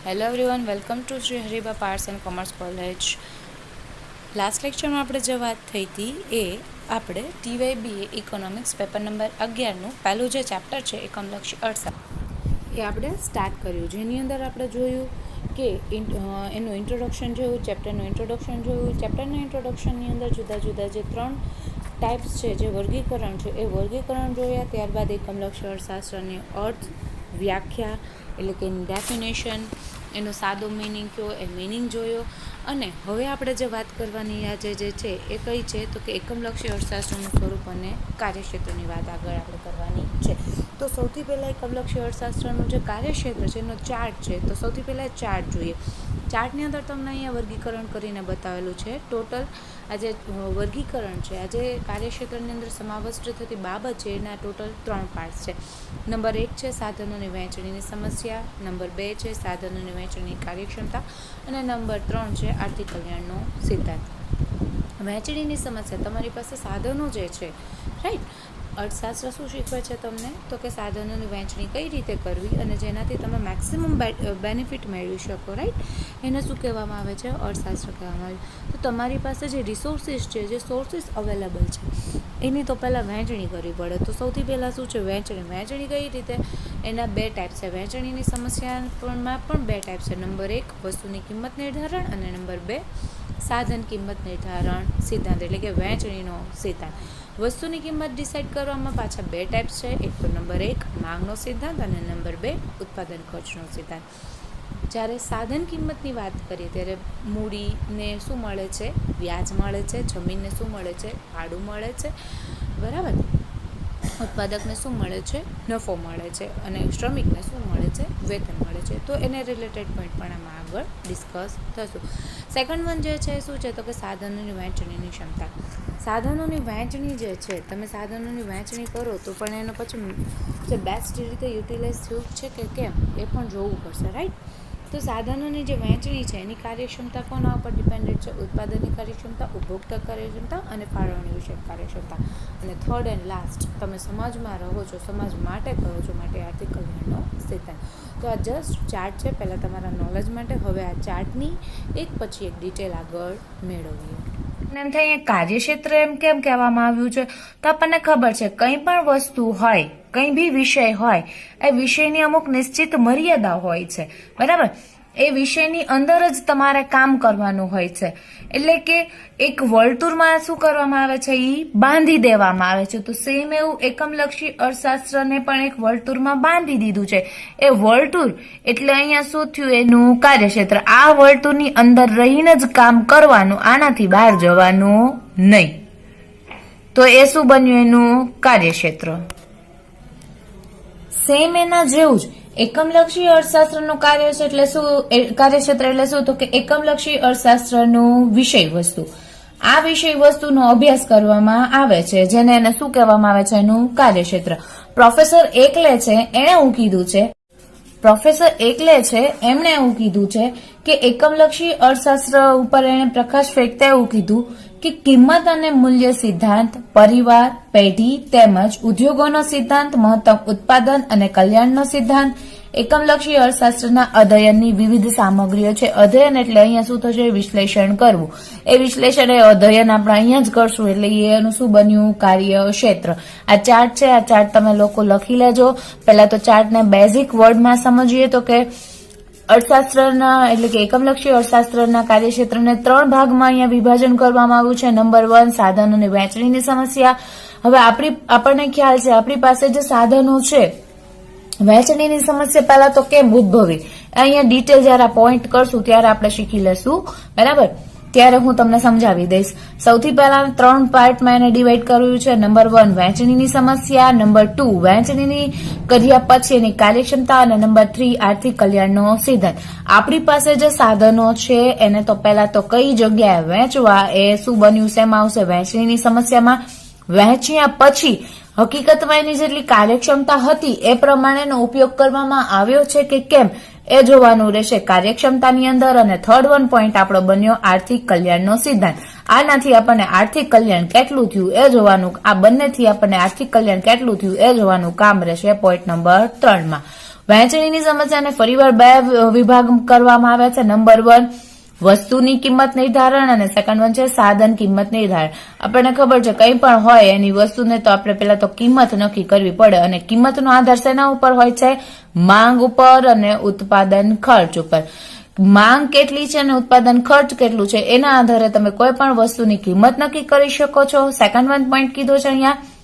Hello everyone, welcome to Shri Haribha arts and commerce college. Last લેક્ચરમાં આપણે જે વાત થઈ હતી એ આપણે TYBA ઇકોનોમિક્સ પેપર નંબર 11નું પહેલું જે ચેપ્ટર છે એકમલક્ષી અર્થશાસ્ત્ર એ આપણે સ્ટાર્ટ કર્યું, જેની અંદર આપણે જોયું કે એનું ઇન્ટ્રોડક્શન જોયું, ચેપ્ટરનું ઇન્ટ્રોડક્શન જોયું. ચેપ્ટરના ઇન્ટ્રોડક્શનની અંદર જુદા જુદા જે 3 ટાઈપ્સ છે, જે વર્ગીકરણ છે એ વર્ગીકરણ જોયા. ત્યારબાદ એકમલક્ષી અર્થશાસ્ત્રની અર્થ, વ્યાખ્યા એટલે કે એની ડેફિનેશન, એનો સાદો મિનિંગ કયો એ મિનિંગ જોયો. અને હવે આપણે જે વાત કરવાની આજે જે છે એ કઈ છે તો કે એકમલક્ષી અર્થશાસ્ત્રનું સ્વરૂપ અને કાર્યક્ષેત્રની વાત આગળ આપણે કરવાની છે. તો સૌથી પહેલાં એકમલક્ષી અર્થશાસ્ત્રનું જે કાર્યક્ષેત્ર છે એનો ચાર્ટ છે. તો સૌથી પહેલાં ચાર્ટ જોઈએ. ચાર્ટની અંદર તમને અહીંયા વર્ગીકરણ કરીને બતાવેલું છે. ટોટલ આ જે વર્ગીકરણ છે, આ જે કાર્યક્ષેત્રની અંદર સમાવિષ્ટ થતી બાબત છે એના ટોટલ 3 પાર્ટ્સ છે. નંબર 1 છે સાધનોની વહેંચણીની સમસ્યા, નંબર 2 છે સાધનોની વહેંચણીની કાર્યક્ષમતા અને નંબર 3 છે આર્થિક કલ્યાણનો સિદ્ધાંત. વહેંચણીની સમસ્યા, તમારી પાસે સાધનો જે છે, રાઈટ, અર્થશાસ્ત્ર શું શીખવે છે તમને તો કે સાધનોની વહેંચણી કઈ રીતે કરવી અને જેનાથી તમે મેક્સિમમ બેનિફિટ મેળવી શકો, રાઈટ, એને શું કહેવામાં આવે છે? અર્થશાસ્ત્ર કહેવામાં આવે છે. તો તમારી પાસે જે રિસોર્સિસ છે, જે સોર્સિસ અવેલેબલ છે એની તો પહેલાં વહેંચણી કરવી પડે. તો સૌથી પહેલાં શું છે? વહેંચણી કઈ રીતે? એના 2 ટાઈપ છે. વહેંચણીની સમસ્યામાં પણ 2 ટાઈપ છે. નંબર 1 વસ્તુની કિંમત નિર્ધારણ અને નંબર 2 સાધન કિંમત નિર્ધારણ સિદ્ધાંત એટલે કે વહેંચણીનો સિદ્ધાંત. વસ્તુની કિંમત ડિસાઇડ કરવામાં પાછા 2 ટાઈપ્સ છે. એક તો નંબર 1 માંગનો સિદ્ધાંત અને નંબર 2 ઉત્પાદન ખર્ચનો સિદ્ધાંત. જ્યારે સાધન કિંમતની વાત કરીએ ત્યારે મૂડીને શું મળે છે? વ્યાજ મળે છે. જમીનને શું મળે છે? ભાડું મળે છે, બરાબર. ઉત્પાદકને શું મળે છે? નફો મળે છે. અને શ્રમિકને શું મળે છે? વેતન મળે છે. તો એને રિલેટેડ પોઈન્ટ પણ આમાં આગળ ડિસ્કસ થશું. સેકન્ડ વન જે છે શું છે તો કે સાધનોની વહેંચણીની ક્ષમતા. સાધનોની વહેંચણી જે છે, તમે સાધનોની વહેંચણી કરો તો પણ એનો પછી જે બેસ્ટ રીતે યુટિલાઇઝ થયું છે કે કેમ એ પણ જોવું પડશે, રાઈટ. તો સાધનોની જે વહેંચણી છે એની કાર્યક્ષમતા કોના ઉપર ડિપેન્ડેન્ટ છે? ઉત્પાદનની કાર્યક્ષમતા, ઉપભોક્તા કાર્યક્ષમતા અને ફાળવણી વિષયક કાર્યક્ષમતા. અને થર્ડ એન્ડ લાસ્ટ, તમે સમાજમાં રહો છો, સમાજ માટે કરો છો, માટે આર્થિક કલ્યાણનો સિદ્ધાંત. તો આ જસ્ટ ચાર્ટ છે, પહેલાં તમારા નોલેજ માટે. હવે આ ચાર્ટની એક પછી એક ડિટેલ આગળ મેળવીએ. એમ થાય કાર્યક્ષેત્ર એમ કેમ કહેવામાં આવ્યું છે તો આપણને ખબર છે, કંઈ પણ વસ્તુ હોય, કંઈ બી વિષય હોય, એ વિષયની અમુક નિશ્ચિત મર્યાદા હોય છે, બરાબર. એ વિષયની અંદર જ તમારે કામ કરવાનું હોય છે. એટલે કે એક વર્તુળમાં શું કરવામાં આવે છે? એ બાંધી દેવામાં આવે છે. તો સેમ એવું એકમલક્ષી અર્થશાસ્ત્રને પણ એક વર્તુળમાં બાંધી દીધું છે. એ વર્તુળ એટલે અહીંયા શું થયું? એનું કાર્યક્ષેત્ર. આ વર્તુળની અંદર રહીને જ કામ કરવાનું, આનાથી બહાર જવાનું નહીં. તો એ શું બન્યું? એનું કાર્યક્ષેત્ર. સેમ એના જેવું જ એકમલક્ષી અર્થશાસ્ત્રનું કાર્ય છે એટલે શું? કાર્યક્ષેત્ર એટલે શું તો કે એકમલક્ષી અર્થશાસ્ત્રનું વિષય વસ્તુ. આ વિષય વસ્તુનો અભ્યાસ કરવામાં આવે છે, જેને એને શું કહેવામાં આવે છે? એનું કાર્યક્ષેત્ર. પ્રોફેસર એકલે છે એણે એવું કીધું છે, એમણે એવું કીધું છે કે એકમલક્ષી અર્થશાસ્ત્ર ઉપર એણે પ્રકાશ ફેંકતા એવું કીધું કે કિંમત અને મૂલ્ય સિદ્ધાંત, પરિવાર, પેઢી તેમજ ઉદ્યોગોનો સિદ્ધાંત, મહત્તમ ઉત્પાદન અને કલ્યાણનો સિદ્ધાંત, એકમલક્ષી અર્થશાસ્ત્રના અધ્યયનની વિવિધ સામગ્રીઓ છે. અધ્યયન એટલે અહીંયા શું થશે? વિશ્લેષણ કરવું. એ વિશ્લેષણ એ અધ્યયન આપણે અહીંયા જ કરશું એટલે એનું શું બન્યું? કાર્યક્ષેત્ર. આ ચાર્ટ છે, આ ચાર્ટ તમે લોકો લખી લેજો. પહેલા તો ચાર્ટને બેઝિક વર્ડમાં સમજીએ તો કે અર્થશાસ્ત્રના એટલે કે એકમલક્ષી અર્થશાસ્ત્રના કાર્યક્ષેત્રને 3 ભાગમાં અહીંયા વિભાજન કરવામાં આવ્યું છે. નંબર 1 સાધનોની વહેંચણીની સમસ્યા. હવે આપણને ખ્યાલ છે, આપણી પાસે જે સાધનો છે, વહેંચણીની સમસ્યા પહેલા તો કેમ ઉદ્ભવી, અહીંયા ડિટેલ જયારે પોઈન્ટ કરશું ત્યારે આપણે શીખી લેશું, બરાબર. ત્યારે હું તમને સમજાવી દઈશ. સૌથી પહેલા 3 પાર્ટમાં એને ડિવાઈડ કર્યું છે. નંબર 1 વહેંચણીની સમસ્યા, નંબર 2 વહેંચણીની કર્યા પછી એની કાર્યક્ષમતા અને નંબર 3 આર્થિક કલ્યાણનો સિદ્ધાંત. આપણી પાસે જે સાધનો છે એને તો પહેલા તો કઈ જગ્યાએ વહેંચવા, એ શું બન્યું? શેમાં આવશે? વહેંચણીની સમસ્યામાં. વહેંચ્યા પછી હકીકતમાં એની જેટલી કાર્યક્ષમતા હતી એ પ્રમાણેનો ઉપયોગ કરવામાં આવ્યો છે કે કેમ એ જોવાનું રહેશે કાર્યક્ષમતાની અંદર. અને થર્ડ વન પોઈન્ટ આપણો બન્યો આર્થિક કલ્યાણનો સિદ્ધાંત. આનાથી આપણને આર્થિક કલ્યાણ કેટલું થયું એ જોવાનું, આ બંનેથી આપણને આર્થિક કલ્યાણ કેટલું થયું એ જોવાનું કામ રહેશે પોઈન્ટ નંબર 3 માં. વહેંચણીની સમસ્યાને ફરીવાર બે વિભાગ કરવામાં આવ્યા છે. નંબર 1 વસ્તુની કિંમત નિર્ધારણ અને સેકન્ડ વન છે સાધન કિંમત નિર્ધારણ. આપણને ખબર છે કંઈ પણ હોય એની વસ્તુને તો આપણે પેલા તો કિંમત નક્કી કરવી પડે અને કિંમતનો આધાર શેના ઉપર હોય છે? માંગ ઉપર અને ઉત્પાદન ખર્ચ ઉપર. માંગ કેટલી છે અને ઉત્પાદન ખર્ચ કેટલું છે એના આધારે તમે કોઈ પણ વસ્તુની કિંમત નક્કી કરી શકો છો. સેકન્ડ વન પોઈન્ટ કીધો છે અહીંયા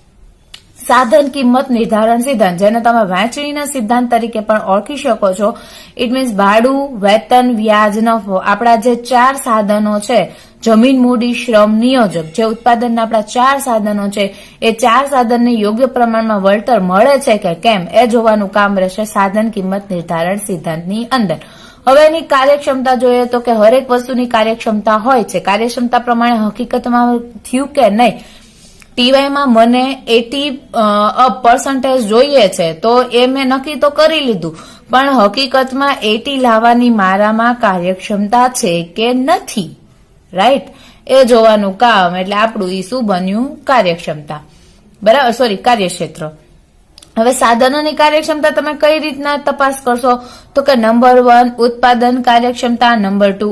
સાધન કિંમત નિર્ધારણ સિદ્ધાંત, જેને તમે વહેંચણીના સિદ્ધાંત તરીકે પણ ઓળખી શકો છો. ઇટ મીન્સ ભાડું, વેતન, વ્યાજ, નફો, આપણા જે 4 સાધનો છે, જમીન, મૂડી, શ્રમ, નિયોજક, જે ઉત્પાદનના આપણા 4 સાધનો છે, એ 4 સાધનને યોગ્ય પ્રમાણમાં વળતર મળે છે કે કેમ એ જોવાનું કામ રહેશે સાધન કિંમત નિર્ધારણ સિદ્ધાંતની અંદર. હવે એની કાર્યક્ષમતા જોઈએ તો કે હરેક વસ્તુની કાર્યક્ષમતા હોય છે. કાર્યક્ષમતા પ્રમાણે હકીકતમાં થયું કે નહીં, ટીવાયમાં મને 80% જોઈએ છે તો એ મેં નક્કી તો કરી લીધું, પણ હકીકતમાં 80 લાવવાની મારામાં કાર્યક્ષમતા છે કે નથી, રાઈટ? એ જોવાનું કામ, એટલે આપણું ઈ શું બન્યું? કાર્યક્ષમતા. બરાબર, સોરી, કાર્યક્ષેત્ર. હવે સાધનોની કાર્યક્ષમતા તમે કઈ રીતના તપાસ કરશો? તો કે નંબર 1 ઉત્પાદન કાર્યક્ષમતા, નંબર 2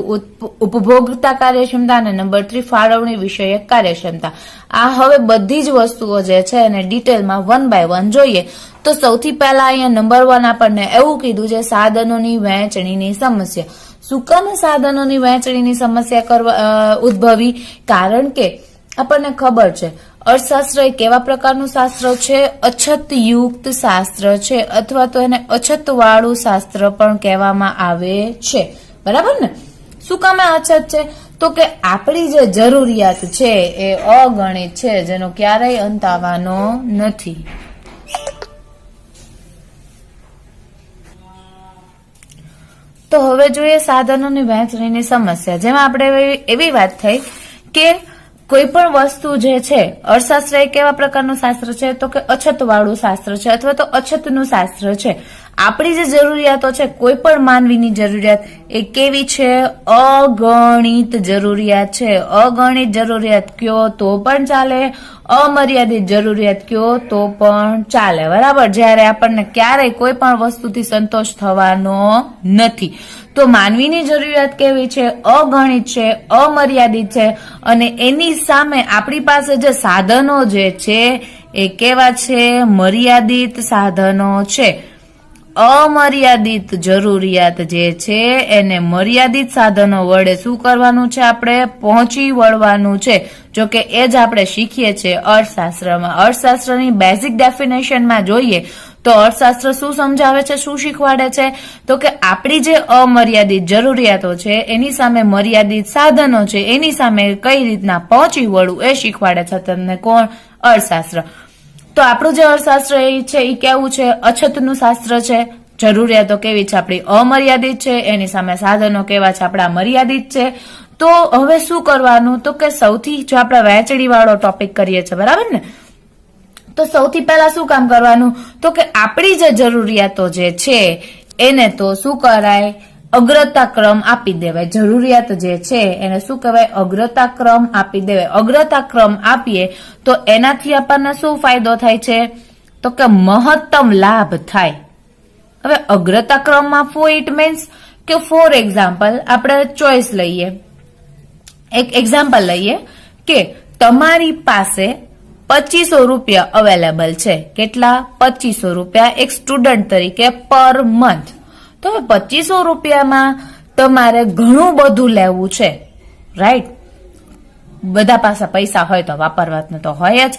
ઉપભોક્તા કાર્યક્ષમતા અને નંબર 3 ફાળવણી વિષયક કાર્યક્ષમતા. આ હવે બધી જ વસ્તુઓ જે છે એને ડિટેલમાં 1 by 1 જોઈએ. તો સૌથી પહેલા અહીંયા નંબર 1 આપણને એવું કીધું છે સાધનોની વહેંચણીની સમસ્યા. શું કામ સાધનોની વહેંચણીની સમસ્યા ઉદ્ભવી? કારણ કે આપણને ખબર છે અર્થશાસ્ત્ર એ કેવા પ્રકારનું શાસ્ત્ર છે? અછતયુક્ત શાસ્ત્ર છે, અથવા તો એને અછતવાળું શાસ્ત્ર પણ કહેવામાં આવે છે. બરાબર ને? શું કામ અછત છે? તો કે આપણી જે જરૂરિયાત છે એ અગણિત છે, જેનો ક્યારેય અંત આવવાનો નથી. તો હવે જોઈએ સાધનોની વહેંચણીની સમસ્યા, જેમાં આપણે એવી વાત થઈ કે કોઈ પણ વસ્તુ જે છે, અર્થશાસ્ત્ર એ કેવા પ્રકારનું શાસ્ત્ર છે? તો કે અછતવાળું શાસ્ત્ર છે, અથવા તો અછતનું શાસ્ત્ર છે. આપણી જે જરૂરિયાતો છે, કોઈ પણ માનવીની જરૂરિયાત એ કેવી છે? અગણિત જરૂરિયાત છે. અગણિત જરૂરિયાત કયો તો પણ ચાલે, અમર્યાદિત જરૂરિયાત કયો તો પણ ચાલે. બરાબર? જ્યારે આપણને ક્યારેય કોઈ પણ વસ્તુથી સંતોષ થવાનો નથી. તો માનવીની જરૂરિયાત કેવી છે? અગણિત છે, અમર્યાદિત છે, અને એની સામે આપણી પાસે જે સાધનો જે છે એ કેવા છે? મર્યાદિત સાધનો છે. અમર્યાદિત જરૂરિયાત જે છે એને મર્યાદિત સાધનો વડે શું કરવાનું છે? આપણે પહોંચી વળવાનું છે. જો કે એ જ આપણે શીખીએ છીએ અર્થશાસ્ત્રમાં. અર્થશાસ્ત્રની બેઝિક ડેફિનેશનમાં જોઈએ તો અર્થશાસ્ત્ર શું સમજાવે છે, શું શીખવાડે છે? તો કે આપણી જે અમર્યાદિત જરૂરિયાતો છે એની સામે મર્યાદિત સાધનો છે, એની સામે કઈ રીતના પહોંચી વળવું એ શીખવાડે છે તમને કોણ? અર્થશાસ્ત્ર. તો આપણું જે અર્થશાસ્ત્ર એ છે એ કેવું છે? અછતનું શાસ્ત્ર છે. જરૂરિયાતો કેવી છે? આપણી અમર્યાદિત છે, એની સામે સાધનો કેવા છે? આપણા મર્યાદિત છે. તો હવે શું કરવાનું? તો કે સૌથી, જો આપણે વહેંચણી વાળો ટોપિક કરીએ છીએ, બરાબર ને, તો સૌથી પહેલા શું કામ કરવાનું? તો કે આપણી જે જરૂરિયાતો જે છે એને તો શું કરાય? અગ્રતા ક્રમ આપી દેવાય. જરૂરિયાત જે છે એને શું કહેવાય? અગ્રતા ક્રમ આપી દેવાય. અગ્રતા ક્રમ આપીએ તો એનાથી આપણને શું ફાયદો થાય છે? તો કે મહત્તમ લાભ થાય. હવે અગ્રતા ક્રમ આપવો ઇટ મીન્સ કે ફોર એક્ઝામ્પલ આપણે ચોઇસ લઈએ, એક એક્ઝામ્પલ લઈએ કે તમારી પાસે 2500 રૂપિયા અવેલેબલ છે. કેટલા? 2500 રૂપિયા એક સ્ટુડન્ટ તરીકે પર મંથ. તો 2500 રૂપિયામાં તમારે ઘણું બધું લેવું છે, રાઈટ? બધા પાસે પૈસા હોય તો વાપરવા તો હોય જ.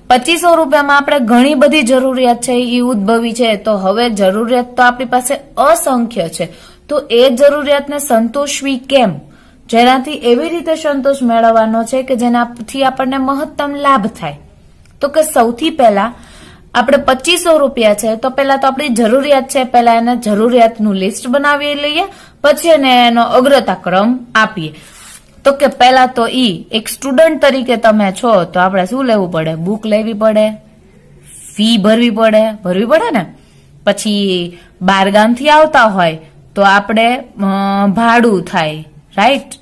2500 રૂપિયામાં આપણે ઘણી બધી જરૂરિયાત છે એ ઉદ્ભવી છે. તો હવે જરૂરિયાત તો આપણી પાસે અસંખ્ય છે, તો એ જરૂરિયાતને સંતોષવી કેમ? જેનાથી એવી રીતે સંતોષ મેળવવાનો છે કે જેનાથી આપણને મહત્તમ લાભ થાય. તો કે સૌથી પહેલા આપણે 2500 રૂપિયા છે તો પહેલા તો આપણી જરૂરિયાત છે, પહેલા એને જરૂરિયાતનું લિસ્ટ બનાવી લઈએ, પછી એને એનો અગ્રતા ક્રમ આપીએ. તો કે પહેલા તો એક સ્ટુડન્ટ તરીકે તમે છો તો આપણે શું લેવું પડે? બુક લેવી પડે, ફી ભરવી પડે ને. પછી બહારગામથી આવતા હોય તો આપણે ભાડું થાય, રાઈટ?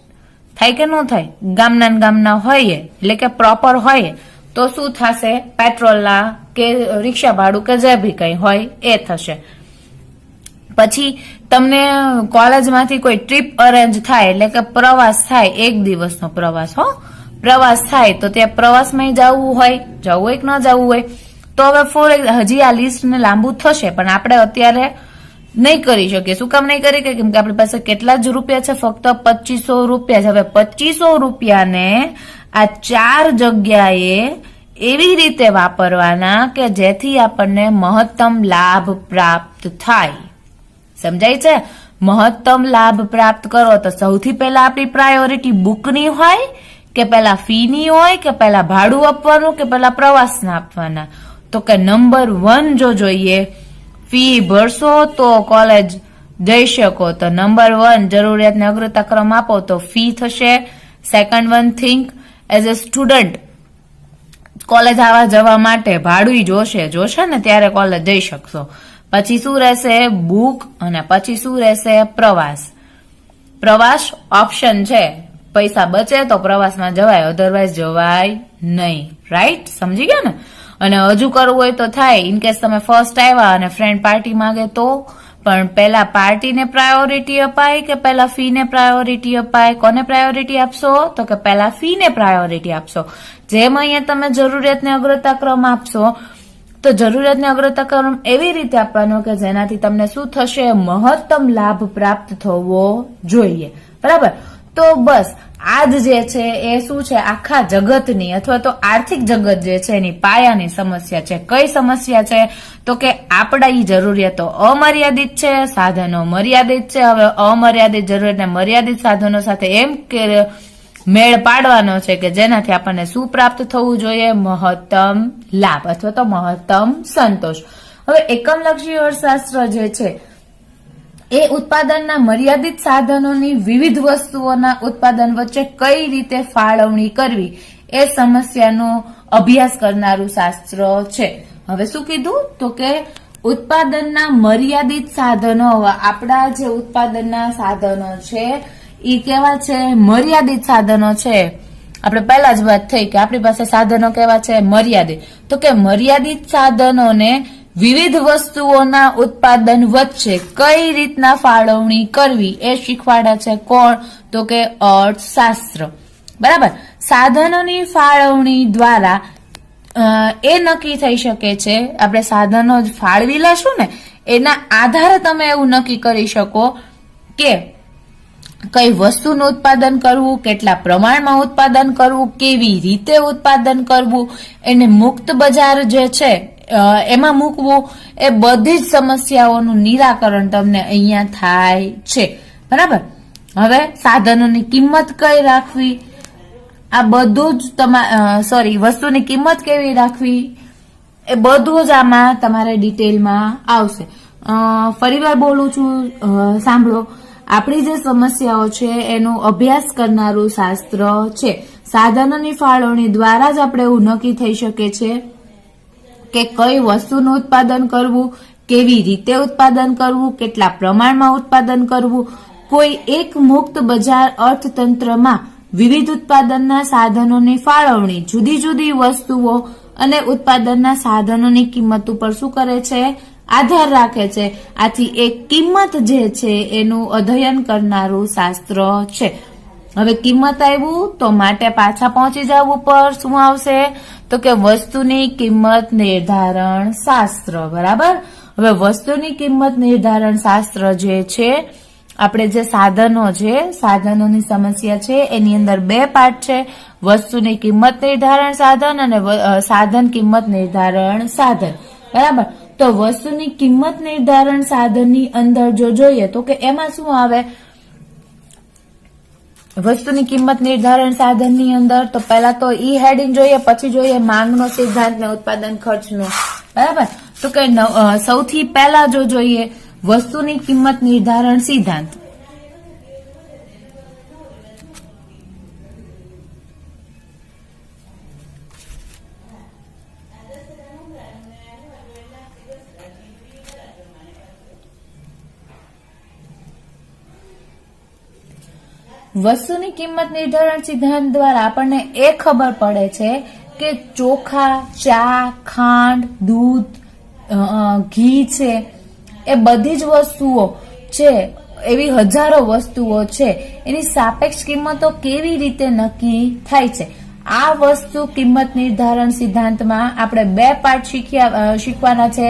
થાય કે ન થાય? ગામના હોઈએ એટલે કે પ્રોપર હોય તો શું થશે? પેટ્રોલના કે રિક્ષા ભાડું કે જે બી કંઈ હોય એ થશે. પછી તમને કોલેજમાંથી કોઈ ટ્રીપ અરેન્જ થાય, એટલે કે પ્રવાસ થાય, 1 દિવસનો પ્રવાસ થાય, તો ત્યાં પ્રવાસમાં જવું હોય કે ન જવું હોય, તો હવે હજી આ લિસ્ટ ને લાંબુ થશે, પણ આપણે અત્યારે નહીં કરી શકીએ. શું કામ નહીં કરી શકીએ? કેમ કે આપણી પાસે કેટલા જ રૂપિયા છે? ફક્ત 2500 રૂપિયા છે. હવે 2500 રૂપિયાને આ 4 જગ્યાએ એવી રીતે વાપરવાના કે જેથી આપણને મહત્તમ લાભ પ્રાપ્ત થાય. સમજાય છે? મહત્તમ લાભ પ્રાપ્ત કરો તો સૌથી પહેલા આપણી પ્રાયોરિટી બુકની હોય કે પહેલા ફીની હોય કે પહેલા ભાડું આપવાનું કે પહેલા પ્રવાસના આપવાના? તો કે નંબર 1 જો જોઈએ, ફી ભરશો તો કોલેજ જઈ શકો, તો નંબર 1 જરૂરિયાતને અગ્રતા ક્રમ આપો તો ફી થશે. Second one, think as a student, college આવવા જવા માટે ભાડું જોશે ને ત્યારે કોલેજ જઈ શકશો. પછી શું રહેશે? બુક. અને પછી શું રહેશે? પ્રવાસ ઓપ્શન છે, પૈસા બચે તો પ્રવાસમાં જવાય, અધરવાઇઝ જવાય નહીં. રાઈટ? સમજી ગયા ને? અને હજુ કરવું હોય તો થાય. ઇનકેસ તમે ફર્સ્ટ આવ્યા અને ફ્રેન્ડ પાર્ટી માંગે તો પણ પહેલા પાર્ટીને પ્રાયોરિટી અપાય કે પહેલા ફીને પ્રાયોરિટી અપાય? કોને પ્રાયોરિટી આપશો? તો કે પહેલા ફીને પ્રાયોરિટી આપશો. જેમ અહીંયા તમે જરૂરિયાતને અગ્રતા ક્રમ આપશો, તો જરૂરિયાતને અગ્રતા ક્રમ એવી રીતે આપવાનો કે જેનાથી તમને શું થશે? મહત્તમ લાભ પ્રાપ્ત થવો જોઈએ. બરાબર? તો બસ આ જ જે છે એ શું છે? આખા જગતની અથવા તો આર્થિક જગત જે છે એની પાયાની સમસ્યા છે. કઈ સમસ્યા છે? તો કે આપણી જરૂરિયાતો અમર્યાદિત છે, સાધનો મર્યાદિત છે. હવે અમર્યાદિત જરૂરિયાતને મર્યાદિત સાધનો સાથે એમ કે મેળ પાડવાનો છે કે જેનાથી આપણને શું પ્રાપ્ત થવું જોઈએ? મહત્તમ લાભ અથવા તો મહત્તમ સંતોષ. હવે એકમલક્ષી અર્થશાસ્ત્ર જે છે એ ઉત્પાદનના મર્યાદિત સાધનોની વિવિધ વસ્તુઓના ઉત્પાદન વચ્ચે કઈ રીતે ફાળવણી કરવી એ સમસ્યાનો અભ્યાસ કરનારું શાસ્ત્ર છે. હવે શું કીધું? તો કે ઉત્પાદનના મર્યાદિત સાધનો, આપણા જે ઉત્પાદનના સાધનો છે એ કેવા છે? મર્યાદિત સાધનો છે. આપણે પહેલા જ વાત થઈ કે આપણી પાસે સાધનો કેવા છે? મર્યાદિત. તો કે મર્યાદિત સાધનોને વિવિધ વસ્તુઓના ઉત્પાદન વચ્ચે કઈ રીતના ફાળવણી કરવી એ શીખવાડે છે. કોણ? તો કે અર્થશાસ્ત્ર. બરાબર? સાધનોની ફાળવણી દ્વારા એ નક્કી થઈ શકે છે, આપણે સાધનો ફાળવી લેશું ને એના આધારે તમે એવું નક્કી કરી શકો કે કઈ વસ્તુનું ઉત્પાદન કરવું, કેટલા પ્રમાણમાં ઉત્પાદન કરવું, કેવી રીતે ઉત્પાદન કરવું, એને મુક્ત બજાર જે છે એમાં મૂકવું, એ બધી જ સમસ્યાઓનું નિરાકરણ તમને અહીંયા થાય છે. બરાબર? હવે સાધનોની કિંમત કઈ રાખવી, આ બધું જ વસ્તુની કિંમત કેવી રાખવી એ બધું જ આમાં તમારે ડિટેલમાં આવશે. ફરીવાર બોલું છું, સાંભળો. આપણી જે સમસ્યાઓ છે એનો અભ્યાસ કરનારું શાસ્ત્ર છે. સાધનોની ફાળવણી દ્વારા જ આપણે એવું નક્કી થઈ શકે છે કે કઈ વસ્તુનું ઉત્પાદન કરવું, કેવી રીતે ઉત્પાદન કરવું, કેટલા પ્રમાણમાં ઉત્પાદન કરવું. કોઈ એક મુક્ત બજાર અર્થતંત્રમાં વિવિધ ઉત્પાદનના સાધનોની ફાળવણી જુદી જુદી વસ્તુઓ અને ઉત્પાદનના સાધનોની કિંમત ઉપર શું કરે છે? આધાર રાખે છે. આથી એક કિંમત જે છે એનું અધ્યયન કરનારું શાસ્ત્ર છે. હવે કિંમત આવ્યું તો માટે પાછા પહોંચી જવું પર શું આવશે? તો કે વસ્તુની કિંમત નિર્ધારણ શાસ્ત્ર. બરાબર? હવે વસ્તુની કિંમત નિર્ધારણ શાસ્ત્ર જે છે, આપણે જે સાધનો છે, સાધનોની સમસ્યા છે એની અંદર 2 પાર્ટ છે. વસ્તુની કિંમત નિર્ધારણ સાધન અને સાધન કિંમત નિર્ધારણ સાધન. બરાબર? તો વસ્તુની કિંમત નિર્ધારણ સાધનની અંદર જો જોઈએ તો કે એમાં શું આવે? વસ્તુની કિંમત નિર્ધારણ સાધનની અંદર તો પહેલા તો ઈ હેડિંગ જોઈએ, પછી જોઈએ માંગનો સિદ્ધાંત ને ઉત્પાદન ખર્ચનો. બરાબર? તો કે સૌથી પહેલા જો જોઈએ વસ્તુની કિંમત નિર્ધારણ સિદ્ધાંત. વસ્તુની કિંમત નિર્ધારણ સિદ્ધાંત દ્વારા આપણને એ ખબર પડે છે કે ચોખા, ચા, ખાંડ, દૂધ, ઘી છે એ બધી જ વસ્તુઓ છે, એવી હજારો વસ્તુઓ છે, એની સાપેક્ષ કિંમતો કેવી રીતે નક્કી થાય છે? આ વસ્તુ કિંમત નિર્ધારણ સિદ્ધાંતમાં આપણે 2 પાર્ટ શીખવાના છે.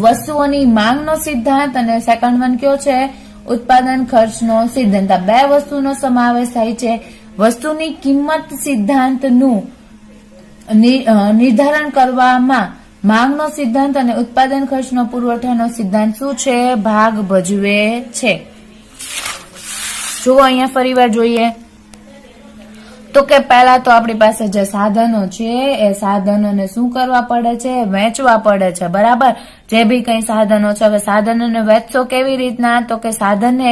વસ્તુઓની માંગનો સિદ્ધાંત અને સેકન્ડ વન કયો છે? ઉત્પાદન ખર્ચનો સિદ્ધાંત. આ 2 વસ્તુનો સમાવેશ થાય છે. વસ્તુની કિંમત સિદ્ધાંતનું નિર્ધારણ કરવામાં માંગનો સિદ્ધાંત અને ઉત્પાદન ખર્ચનો પુરવઠાનો સિદ્ધાંત શું છે? ભાગ ભજવે છે. જુઓ અહીંયા ફરીવાર જોઈએ તો કે પહેલા તો આપણી પાસે જે સાધનો છે એ સાધનોને શું કરવા પડે છે? વેચવા પડે છે. બરાબર, જે બી કઈ સાધનો છે. હવે સાધનોને વેચશો કેવી રીતના? તો કે સાધનોને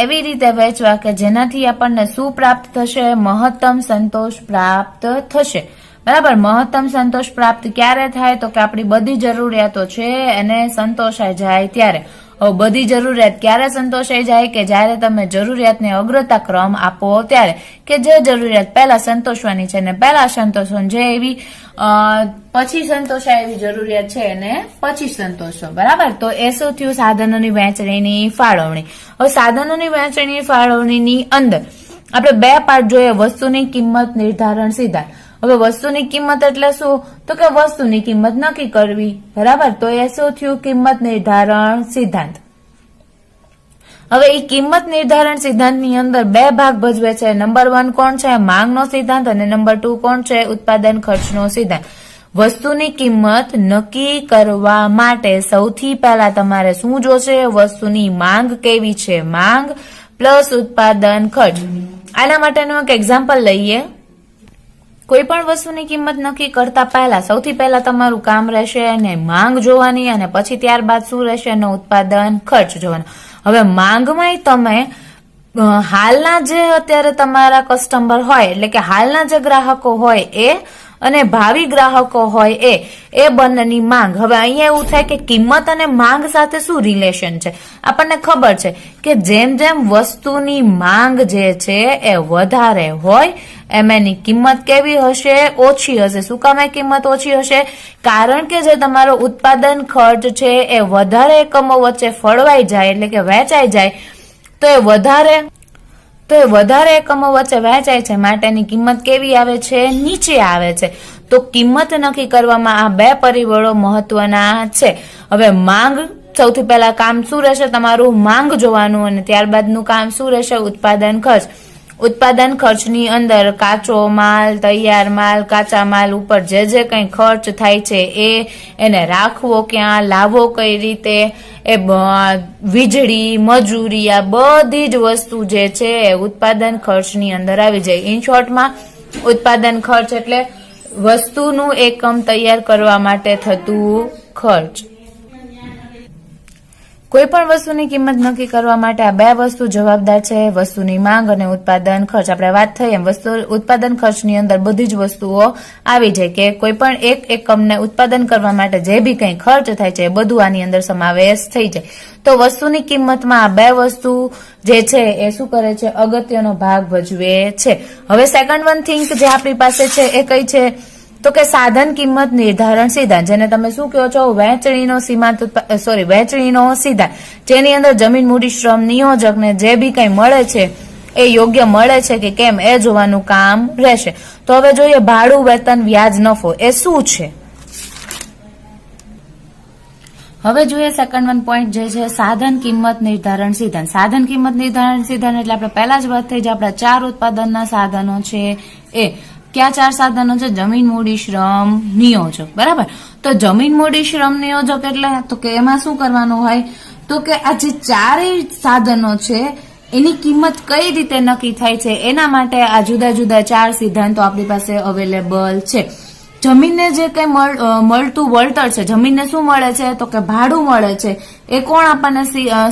એવી રીતે વેચવા કે જેનાથી આપણને શું પ્રાપ્ત થશે? મહત્તમ સંતોષ પ્રાપ્ત થશે. બરાબર, મહત્તમ સંતોષ પ્રાપ્ત ક્યારે થાય? તો કે આપણી બધી જરૂરિયાતો છે એને સંતોષાઈ જાય ત્યારે. હવે બધી જરૂરિયાત ક્યારે સંતોષાઈ જાય? કે જ્યારે તમે જરૂરિયાતને અગ્રતા ક્રમ આપો ત્યારે, કે જે જરૂરિયાત પહેલા સંતોષવાની છે ને પહેલા સંતોષવાની, જે એવી પછી સંતોષાય એવી જરૂરિયાત છે એને પછી સંતોષો. બરાબર, તો એ શું થયું? સાધનોની વહેંચણીની ફાળવણી. હવે સાધનોની વહેંચણી ફાળવણીની અંદર આપણે 2 પાર્ટ જોઈએ. વસ્તુની કિંમત નિર્ધારણ સિદ્ધાંત. હવે વસ્તુની કિંમત એટલે શું? તો કે વસ્તુની કિંમત નક્કી કરવી. બરાબર, તો એ શું થયું? કિંમત નિર્ધારણ સિદ્ધાંત. હવે એ કિંમત નિર્ધારણ સિદ્ધાંતની અંદર 2 ભાગ ભજવે છે. નંબર 1 કોણ છે? માંગનો સિદ્ધાંત. અને નંબર 2 કોણ છે? ઉત્પાદન ખર્ચનો સિદ્ધાંત. વસ્તુની કિંમત નક્કી કરવા માટે સૌથી પહેલા તમારે શું જોશે? વસ્તુની માંગ કેવી છે? માંગ પ્લસ ઉત્પાદન ખર્ચ. આના માટેનું એક એક્ઝામ્પલ લઈએ. કોઈ પણ વસ્તુની કિંમત નક્કી કરતા પહેલા સૌથી પહેલા તમારું કામ રહેશે અને માંગ જોવાની, અને પછી ત્યારબાદ શું રહેશે? એનો ઉત્પાદન ખર્ચ જોવાનો. હવે માંગમાં તમે હાલના જે અત્યારે તમારા કસ્ટમર હોય, એટલે કે હાલના જે ગ્રાહકો હોય એ અને ભાવિ ગ્રાહકો હોય એ બંનેની માંગ. હવે અહીંયા એવું થાય કે કિંમત અને માંગ સાથે શું રિલેશન છે? આપણને ખબર છે કે જેમ જેમ વસ્તુની માંગ જે છે એ વધારે હોય એમ એની કિંમત કેવી હશે? ઓછી હશે. શું કામ એ કિંમત ઓછી હશે? કારણ કે જે તમારો ઉત્પાદન ખર્ચ છે એ વધારે એકમો વચ્ચે ફળવાઈ જાય, એટલે કે વહેંચાઈ જાય, તો એ વધારે એકમો વચ્ચે વહેંચાય છે, માટેની કિંમત કેવી આવે છે? નીચે આવે છે. તો કિંમત નક્કી કરવામાં આ 2 પરિબળો મહત્વના છે. હવે માંગ, સૌથી પહેલા કામ શું રહેશે તમારું? માંગ જોવાનું, અને ત્યારબાદનું કામ શું રહેશે? ઉત્પાદન ખર્ચ. ઉત્પાદન ખર્ચની અંદર કાચો માલ, તૈયાર માલ, કાચા માલ ઉપર જે કંઈ ખર્ચ થાય છે એને રાખવો ક્યાં, લાવવો કઈ રીતે, એ વીજળી, મજૂરી, આ બધી જ વસ્તુ જે છે એ ઉત્પાદન ખર્ચની અંદર આવી જાય. ઇન શોર્ટમાં ઉત્પાદન ખર્ચ એટલે વસ્તુનું એકમ તૈયાર કરવા માટે થતું ખર્ચ. કોઈ પણ વસ્તુની કિંમત નક્કી કરવા માટે આ 2 વસ્તુ જવાબદાર છે, વસ્તુની માંગ અને ઉત્પાદન ખર્ચ. આપણે વાત થઈ એમ ઉત્પાદન ખર્ચની અંદર બધી જ વસ્તુઓ આવી જાય, કે કોઈ પણ એક એકમને ઉત્પાદન કરવા માટે જે બી કંઈ ખર્ચ થાય છે એ બધું આની અંદર સમાવેશ થઈ જાય. તો વસ્તુની કિંમતમાં આ 2 વસ્તુ જે છે એ શું કરે છે? અગત્યનો ભાગ ભજવે છે. હવે સેકન્ડ વન થિંક જે આપણી પાસે છે એ કઈ છે? તો કે સાધન કિંમત નિર્ધારણ સિદ્ધાંત, જેને તમે શું કહો છો? વહેંચણીનો સિદ્ધાંત, જેની અંદર જમીન, મૂડી, શ્રમ, નિયોજકને જે બી કંઈ મળે છે એ યોગ્ય મળે છે કે કેમ એ જોવાનું કામ રહેશે. તો હવે જોઈએ ભાડું, વેતન, વ્યાજ, નફો એ શું છે? હવે જોઈએ સેકન્ડ વન પોઈન્ટ જે છે સાધન કિંમત નિર્ધારણ સિદ્ધાંત. સાધન કિંમત નિર્ધારણ સિદ્ધાંત એટલે આપણે પહેલા જ વાત થઈ જે આપણા 4 ઉત્પાદનના સાધનો છે એ ક્યાં 4 સાધનો છે? જમીન, મૂડી, શ્રમ, નિયોજક. બરાબર, તો જમીન, મૂડી, શ્રમ, નિયોજક એટલે તો કે એમાં શું કરવાનું હોય? તો કે આ જે 4 સાધનો છે એની કિંમત કઈ રીતે નક્કી થાય છે એના માટે આ જુદા જુદા 4 સિદ્ધાંતો આપણી પાસે અવેલેબલ છે. જમીનને જે કઈ મળતું વળતર છે, જમીનને શું મળે છે? તો કે ભાડું મળે છે. એ કોણ આપણને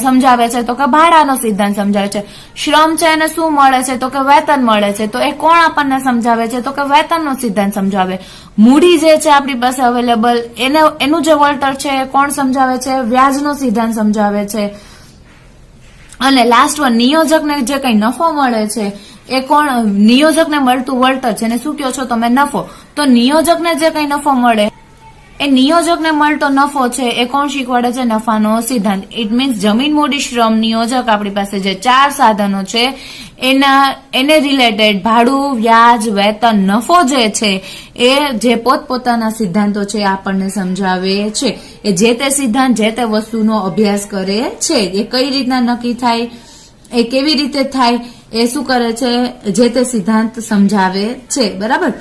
સમજાવે છે? તો કે ભાડાનો સિદ્ધાંત સમજાવે છે. શ્રમ છે એને શું મળે છે? તો કે વેતન મળે છે. તો એ કોણ આપણને સમજાવે છે? તો કે વેતનનો સિદ્ધાંત સમજાવે. મૂડી જે છે આપણી પાસે અવેલેબલ એનું જે વળતર છે એ કોણ સમજાવે છે? વ્યાજનો સિદ્ધાંત સમજાવે છે. અને લાસ્ટ વન નિયોજકને જે કઈ નફો મળે છે એ કોણ? નિયોજકને મળતું વળતર છે એને શું કહો છો તમે? નફો. તો નિયોજકને જે કઈ નફો મળે એ નિયોજકને મળતો નફો છે એ કોણ શીખવાડે છે? નફાનો સિદ્ધાંત. ઇટ મીન્સ જમીન, મૂડી, શ્રમ, નિયોજક આપણી પાસે જે 4 સાધનો છે એને રિલેટેડ ભાડું, વ્યાજ, વેતન, નફો જે છે એ જે પોતપોતાના સિદ્ધાંતો છે એ આપણને સમજાવે છે. એ જે તે સિદ્ધાંત જે તે વસ્તુનો અભ્યાસ કરે છે. એ કઈ રીતના નક્કી થાય, એ કેવી રીતે થાય, એ શું કરે છે? જે તે સિદ્ધાંત સમજાવે છે. બરાબર.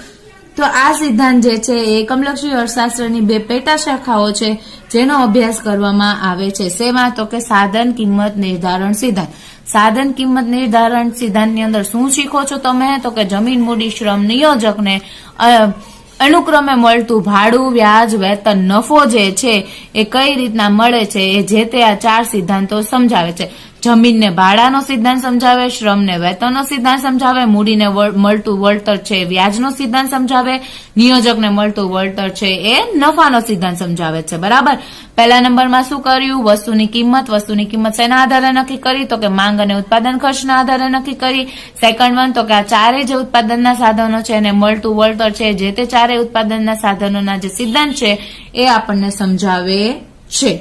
તો આ સિદ્ધાંત જે છે એ એકમલક્ષી અર્થશાસ્ત્રની 2 પેટા શાખાઓ છે જેનો અભ્યાસ કરવામાં આવે છે. શેમાં? તો કે સાધન કિંમત નિર્ધારણ સિદ્ધાંત. સાધન કિંમત નિર્ધારણ સિદ્ધાંતની અંદર શું શીખો છો તમે? તો કે જમીન, મૂડી, શ્રમ, નિયોજકને અનુક્રમે મળતું ભાડું, વ્યાજ, વેતન, નફો જે છે એ કઈ રીતના મળે છે એ જે તે આ 4 સિદ્ધાંતો સમજાવે છે. જમીનને ભાડાનો સિદ્ધાંત સમજાવે, શ્રમને વેતનનો સિદ્ધાંત સમજાવે, મૂડીને મળતું વળતર છે વ્યાજનો સિદ્ધાંત સમજાવે, નિયોજકને મળતું વળતર છે એ નફાનો સિદ્ધાંત સમજાવે છે. બરાબર. પહેલા નંબરમાં શું કર્યું? વસ્તુની કિંમત શેના આધારે નક્કી કરી? તો કે માંગ અને ઉત્પાદન ખર્ચના આધારે નક્કી કરી. સેકન્ડ વન, તો કે આ 4 જે ઉત્પાદનના સાધનો છે એને મળતું વળતર છે જે તે 4 ઉત્પાદનના સાધનોના જે સિદ્ધાંત છે એ આપણને સમજાવે છે.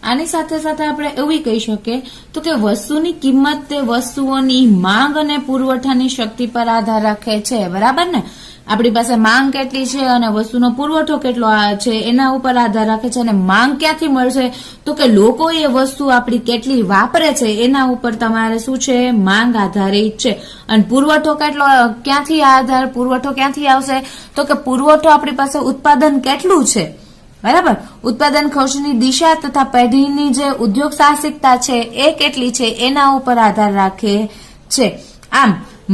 આની સાથે સાથે આપણે એવું કહી શકીએ તો કે વસ્તુની કિંમત તે વસ્તુઓની માંગ અને પુરવઠાની શક્તિ પર આધાર રાખે છે. બરાબર ને? આપણી પાસે માંગ કેટલી છે અને વસ્તુનો પુરવઠો કેટલો છે એના ઉપર આધાર રાખે છે. અને માંગ ક્યાંથી મળશે? તો કે લોકો એ વસ્તુ આપણી કેટલી વાપરે છે એના ઉપર તમારે શું છે? માંગ આધારિત છે. અને પુરવઠો ક્યાંથી આવશે? તો કે પુરવઠો આપણી પાસે ઉત્પાદન કેટલું છે. બરાબર. ઉત્પાદન ખર્ચની દિશા તથા પેઢીની જે ઉદ્યોગ સાહસિકતા છે એ કેટલી છે એના ઉપર આધાર રાખે છે. આમ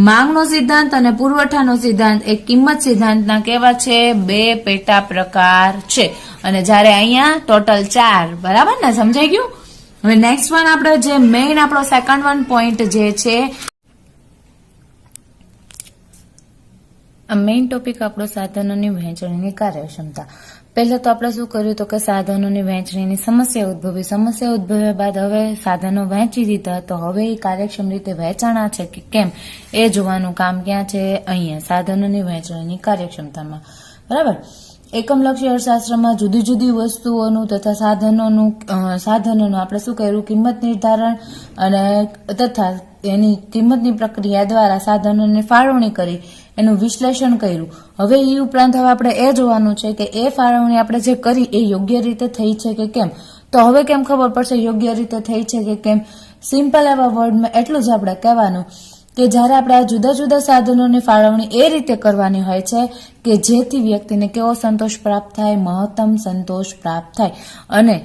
માંગનો સિદ્ધાંત અને પુરવઠાનો સિદ્ધાંત એ કિંમત સિદ્ધાંતના કેવા છે? 2 પેટા પ્રકાર છે. અને જ્યારે અહીંયા ટોટલ 4. બરાબર ને? સમજાઈ ગયું? હવે નેક્સ્ટ વન આપણે જે મેઇન આપણો સેકન્ડ વન પોઈન્ટ જે છે મેઇન ટોપિક આપણો સાધનોની વહેંચણીની કાર્યક્ષમતા. પહેલા તો આપણે શું કર્યું? તો કે સાધનોની વહેંચણીની સમસ્યા ઉદ્ભવ્યા બાદ હવે સાધનો વહેંચી દીધા તો હવે એ કાર્યક્ષમ રીતે વહેંચાણા છે કે કેમ એ જોવાનું કામ ક્યાં છે? અહીંયા સાધનોની વહેંચણીની કાર્યક્ષમતામાં. બરાબર. એકમલક્ષી અર્થશાસ્ત્રમાં જુદી જુદી વસ્તુઓનું તથા સાધનોનું આપણે શું કર્યું? કિંમત નિર્ધારણ અને તથા એની કિંમતની પ્રક્રિયા દ્વારા સાધનોની ફાળવણી કરી એનું વિશ્લેષણ કર્યું. હવે એ ઉપરાંત હવે આપણે એ જોવાનું છે કે એ ફાળવણી આપણે જે કરી એ યોગ્ય રીતે થઈ છે કે કેમ. તો હવે કેમ ખબર પડશે યોગ્ય રીતે થઈ છે કે કેમ? સિમ્પલ એવા વર્ડમાં એટલું જ આપણે કહેવાનું કે જ્યારે આપણે આ જુદા જુદા સાધનોની ફાળવણી એ રીતે કરવાની હોય છે કે જેથી વ્યક્તિને કેવો સંતોષ પ્રાપ્ત થાય? મહત્તમ સંતોષ પ્રાપ્ત થાય. અને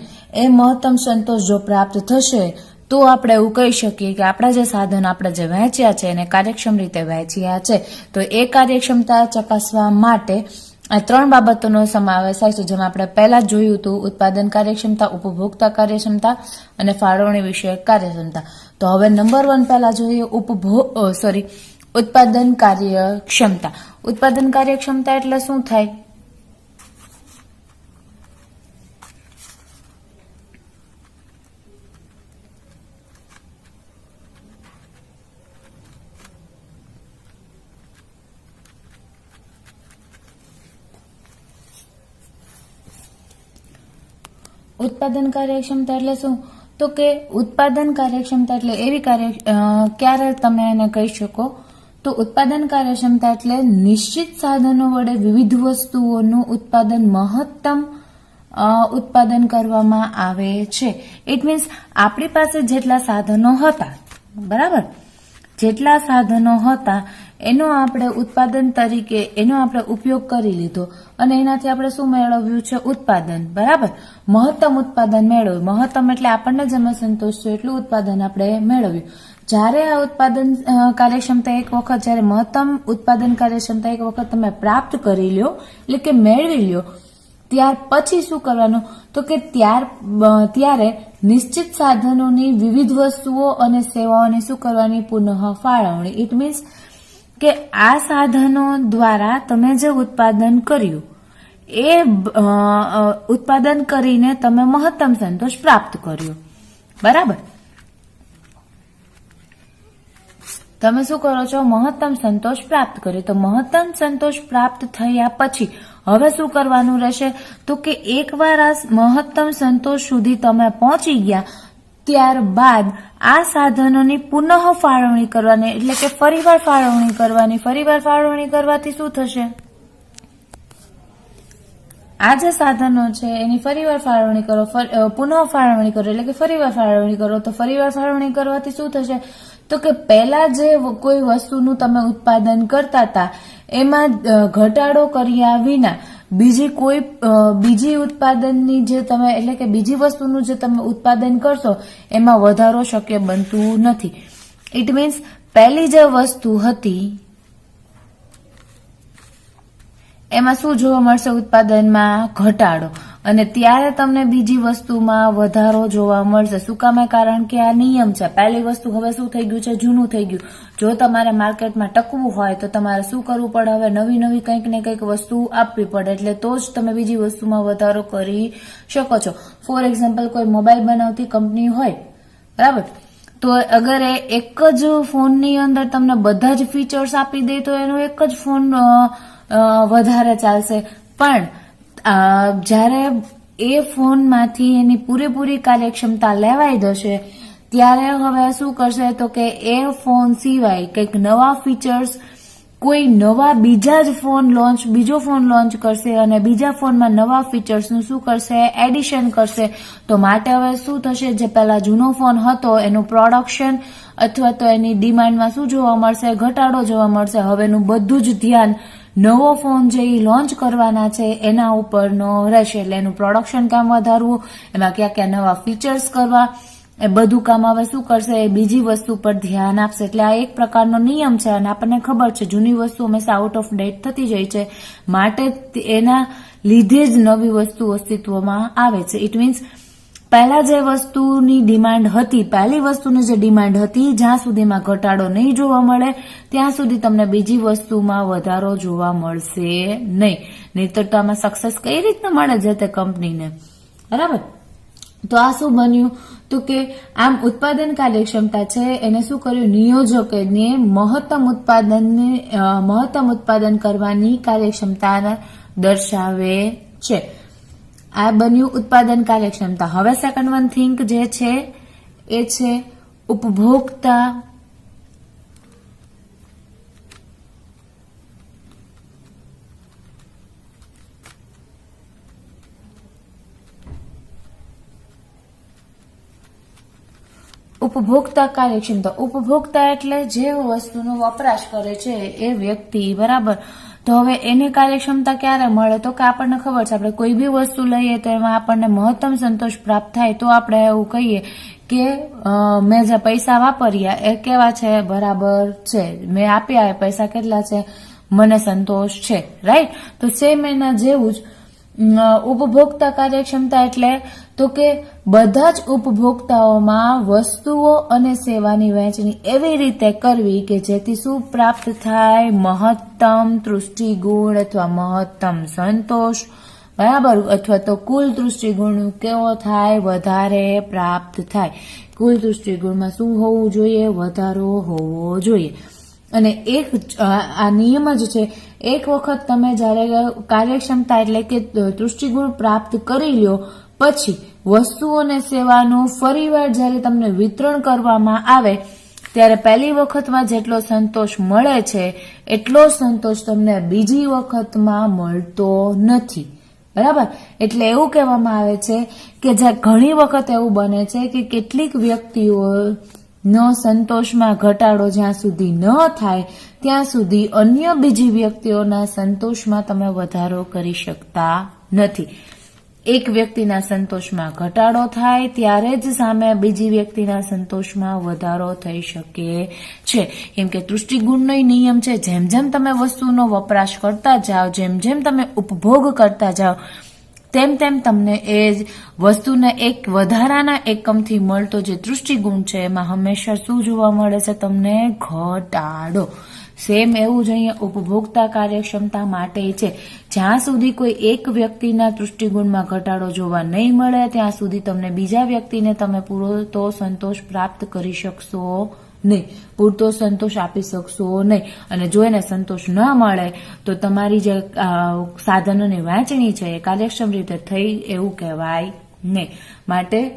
એ મહત્તમ સંતોષ જો પ્રાપ્ત થશે તો આપણે એવું કહી શકીએ કે આપણા જે સાધન આપણે જે વહેંચ્યા છે એને કાર્યક્ષમ રીતે વહેંચ્યા છે. તો એ કાર્યક્ષમતા ચકાસવા માટે આ 3 બાબતોનો સમાવેશ થાય છે જેમાં આપણે પહેલા જોયું હતું ઉત્પાદન કાર્યક્ષમતા, ઉપભોક્તા કાર્યક્ષમતા અને ફાળવણી વિષયક કાર્યક્ષમતા. તો હવે નંબર 1 પહેલા જોઈએ ઉત્પાદન કાર્યક્ષમતા. ઉત્પાદન કાર્યક્ષમતા એટલે શું થાય? ઉત્પાદન કાર્યક્ષમતા એટલે શું? તો કે ઉત્પાદન કાર્યક્ષમતા એટલે એવી ક્યારે તમે એને કહી શકો? તો ઉત્પાદન કાર્યક્ષમતા એટલે નિશ્ચિત સાધનો વડે વિવિધ વસ્તુઓનું ઉત્પાદન મહત્તમ ઉત્પાદન કરવામાં આવે છે. ઇટ મીન્સ આપણી પાસે જેટલા સાધનો હતા, બરાબર, જેટલા સાધનો હતા એનો આપણે ઉત્પાદન તરીકે એનો આપણે ઉપયોગ કરી લીધો અને એનાથી આપણે શું મેળવ્યું છે? ઉત્પાદન. બરાબર. મહત્તમ ઉત્પાદન મેળવ્યું. મહત્તમ એટલે આપણને જેમાં સંતોષ છે એટલું ઉત્પાદન આપણે મેળવ્યું. જ્યારે આ ઉત્પાદન કાર્યક્ષમતા એક વખત જ્યારે મહત્તમ ઉત્પાદન કાર્યક્ષમતા એક વખત તમે પ્રાપ્ત કરી લ્યો એટલે કે મેળવી લ્યો ત્યાર પછી શું કરવાનું? તો કે ત્યારે નિશ્ચિત સાધનોની વિવિધ વસ્તુઓ અને સેવાઓની શું કરવાની? પુનઃ ફાળવણી. ઇટ મીન્સ કે આ સાધનો દ્વારા તમે જે ઉત્પાદન કર્યું એ ઉત્પાદન કરીને તમે મહત્તમ સંતોષ પ્રાપ્ત કર્યો. બરાબર. તમે શું કરો છો? મહત્તમ સંતોષ પ્રાપ્ત કર્યો. તો મહત્તમ સંતોષ પ્રાપ્ત થયા પછી હવે શું કરવાનું રહેશે? તો કે એકવાર આ મહત્તમ સંતોષ સુધી તમે પહોંચી ગયા ત્યારબાદ આ સાધનોની પુનઃ ફાળવણી કરવાની, એટલે કે ફરીવાર ફાળવણી કરવાની. ફરીવાર ફાળવણી કરવાથી શું થશે? આ જે સાધનો છે એની ફરીવાર ફાળવણી કરો, પુનઃ ફાળવણી કરો એટલે કે ફરીવાર ફાળવણી કરો. તો ફરીવાર ફાળવણી કરવાથી શું થશે? તો કે પહેલા જે કોઈ વસ્તુનું તમે ઉત્પાદન કરતા હતા એમાં ઘટાડો કર્યા વિના બીજી ઉત્પાદનની જે તમે, એટલે કે બીજી વસ્તુનું જે તમે ઉત્પાદન કરશો એમાં વધારો શક્ય બનતું નથી. ઇટ મીન્સ પહેલી જે વસ્તુ હતી એમાં શું જોવા મળશે? ઉત્પાદનમાં ઘટાડો, અને ત્યારે તમને બીજી વસ્તુમાં વધારો જોવા મળશે. શું કામ? કારણ કે આ નિયમ છે. પહેલી વસ્તુ હવે શું થઈ ગયું છે? જૂનું થઈ ગયું. જો તમારે માર્કેટમાં ટકવું હોય તો તમારે શું કરવું પડે? હવે નવી નવી કંઈક ને કંઈક વસ્તુ આપવી પડે, એટલે તો જ તમે બીજી વસ્તુમાં વધારો કરી શકો છો. ફોર એક્ઝામ્પલ, કોઈ મોબાઈલ બનાવતી કંપની હોય, બરાબર, તો અગર એ એક જ ફોનની અંદર તમને બધા જ ફીચર્સ આપી દે તો એનો એક જ ફોન વધારે ચાલશે. પણ જ્યારે એ ફોનમાંથી એની પૂરેપૂરી કાર્યક્ષમતા લેવાઈ જશે ત્યારે હવે શું કરશે? તો કે એ ફોન સિવાય કંઈક નવા ફીચર્સ, કોઈ નવા બીજો ફોન લોન્ચ કરશે અને બીજા ફોનમાં નવા ફીચર્સનું શું કરશે? એડિશન કરશે. તો માટે હવે શું થશે? જે પહેલા જૂનો ફોન હતો એનું પ્રોડક્શન અથવા તો એની ડિમાન્ડમાં શું જોવા મળશે? ઘટાડો જોવા મળશે. હવેનું બધું જ ધ્યાન નવો ફોન જે લોન્ચ કરવાના છે એના ઉપરનો રહેશે. એટલે એનું પ્રોડક્શન કામ વધારવું, એમાં ક્યાં ક્યાં નવા ફીચર્સ કરવા, એ બધું કામ હવે શું કરશે? એ બીજી વસ્તુ પર ધ્યાન આપશે. એટલે આ એક પ્રકારનો નિયમ છે અને આપણને ખબર છે જૂની વસ્તુ હંમેશા આઉટ ઓફ ડેટ થતી જાય છે, માટે એના લીધે જ નવી વસ્તુ અસ્તિત્વમાં આવે છે. ઇટ મીન્સ પહેલા જે વસ્તુની ડિમાન્ડ હતી, પહેલી વસ્તુની જે ડિમાન્ડ હતી, જ્યાં સુધીમાં ઘટાડો નહીં જોવા મળે ત્યાં સુધી તમને બીજી વસ્તુમાં વધારો જોવા મળશે નહીં. નહીતર તો આમાં સક્સેસ કઈ રીતના મળે છે તે કંપનીને, બરાબર? તો આ શું બન્યું? તો કે આમ ઉત્પાદન કાર્યક્ષમતા છે એને શું કર્યું? નિયોજકોને મહત્તમ ઉત્પાદન કરવાની કાર્યક્ષમતા દર્શાવે છે. આ બન્યું ઉત્પાદન કાર્યક્ષમતા. હવે સેકન્ડ વન થિંક જે છે એ છે ઉપભોક્તા કાર્યક્ષમતા. ઉપભોક્તા એટલે જે વસ્તુનો વપરાશ કરે છે એ વ્યક્તિ, બરાબર? તો હવે એની કાર્યક્ષમતા ક્યારે મળે? તો કે આપણને ખબર છે, આપણે કોઈ બી વસ્તુ લઈએ તો એમાં આપણને મહત્તમ સંતોષ પ્રાપ્ત થાય તો આપણે એવું કહીએ કે મેં જે પૈસા વાપર્યા એ કેવા છે? બરાબર છે. મેં આપ્યા એ પૈસા કેટલા છે? મને સંતોષ છે, રાઈટ? તો સેમ એના જેવું જ ઉપભોક્તા કાર્યક્ષમતા એટલે તો કે બધા જ ઉપભોક્તાઓમાં વસ્તુઓ અને સેવાની વહેંચણી એવી રીતે કરવી કે જેથી શું પ્રાપ્ત થાય? મહત્તમ તૃષ્ટિગુણ અથવા મહત્તમ સંતોષ, બરાબર? અથવા તો કુલ તૃષ્ટિગુણ કેવો થાય? વધારે પ્રાપ્ત થાય. કુલ તૃષ્ટિગુણમાં શું હોવું જોઈએ? વધારો હોવો જોઈએ. અને એક આ નિયમ જ છે, એક વખત તમે જ્યારે કાર્યક્ષમતા એટલે કે તૃષ્ટિગુણ પ્રાપ્ત કરી લ્યો પછી વસ્તુ અને સેવાનું ફરીવાર જ્યારે તમને વિતરણ કરવામાં આવે ત્યારે પહેલી વખતમાં જેટલો સંતોષ મળે છે એટલો સંતોષ તમને બીજી વખતમાં મળતો નથી, બરાબર? એટલે એવું કહેવામાં આવે છે કે ઘણી વખત એવું બને છે કે કેટલીક વ્યક્તિઓ નો સંતોષમાં ઘટાડો જ્યાં સુધી ન થાય ત્યાં સુધી અન્ય બીજી વ્યક્તિઓના સંતોષમાં તમે વધારો કરી શકતા નથી. એક વ્યક્તિના સંતોષમાં ઘટાડો થાય ત્યારે જ સામે બીજી વ્યક્તિના સંતોષમાં વધારો થઈ શકે છે. કેમ કે તૃષ્ટિગુણનો નિયમ છે, જેમ જેમ તમે વસ્તુનો વપરાશ કરતા જાઓ, જેમ જેમ તમે ઉપભોગ કરતા જાઓ તેમ તેમ તમને એ વસ્તુને એક વધારાના એકમથી મળતો જે તૃષ્ટિગુણ છે એમાં હંમેશા શું જોવા મળે છે? તમને ઘટાડો. સેમ એવું જ અહીંયા ઉપભોક્તા કાર્યક્ષમતા માટે છે. જ્યાં સુધી કોઈ એક વ્યક્તિના તૃષ્ટિગુણમાં ઘટાડો જોવા નહીં મળે ત્યાં સુધી તમને બીજા વ્યક્તિને તમે પૂરો તો સંતોષ પ્રાપ્ત કરી શકશો નહીં, પૂરતો સંતોષ આપી શકશો નહીં. અને જો એને સંતોષ ન મળે તો તમારી જે સાધનોની વહેંચણી છે એ કાર્યક્ષમ રીતે થઈ એવું કહેવાય નહીં. માટે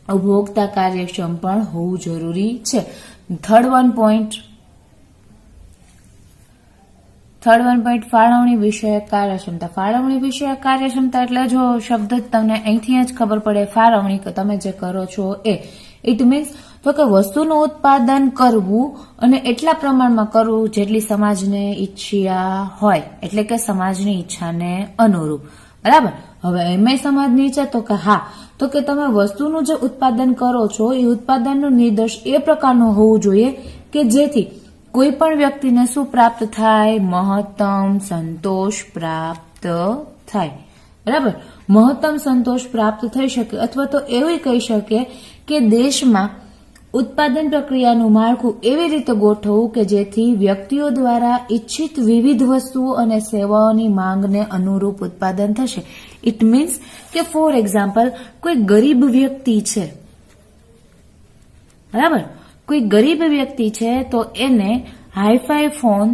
ઉપભોક્તા કાર્યક્ષમ પણ હોવું જરૂરી છે. થર્ડ વન પોઈન્ટ ફાળવણી વિષયક કાર્યક્ષમતા. ફાળવણી વિષયક કાર્યક્ષમતા એટલે જો શબ્દ જ તમને અહીંથી જ ખબર પડે, ફાળવણી કે તમે જે કરો છો એ. ઇટ મીન્સ તો કે વસ્તુનું ઉત્પાદન કરવું અને એટલા પ્રમાણમાં કરવું જેટલી સમાજને ઈચ્છા હોય, એટલે કે સમાજની ઈચ્છાને અનુરૂપ. બરાબર. હવે એમાં સમાજની ઈચ્છા તો કે હા, તો કે તમે વસ્તુનું જે ઉત્પાદન કરો છો એ ઉત્પાદનનું નિર્દેશ એ પ્રકારનું હોવું જોઈએ કે જેથી કોઈ પણ વ્યક્તિને શું પ્રાપ્ત થાય? મહત્તમ સંતોષ પ્રાપ્ત થાય. બરાબર. મહત્તમ સંતોષ પ્રાપ્ત થઈ શકે, અથવા તો એવું કહી શકે કે દેશમાં ઉત્પાદન પ્રક્રિયાનું માળખું એવી રીતે ગોઠવવું કે જેથી વ્યક્તિઓ દ્વારા ઈચ્છિત વિવિધ વસ્તુઓ અને સેવાઓની માંગને અનુરૂપ ઉત્પાદન થશે. ઇટ મીન્સ કે ફોર એક્ઝામ્પલ કોઈ ગરીબ વ્યક્તિ છે, બરાબર, કોઈ ગરીબ વ્યક્તિ છે તો એને હાઈફાઈ ફોન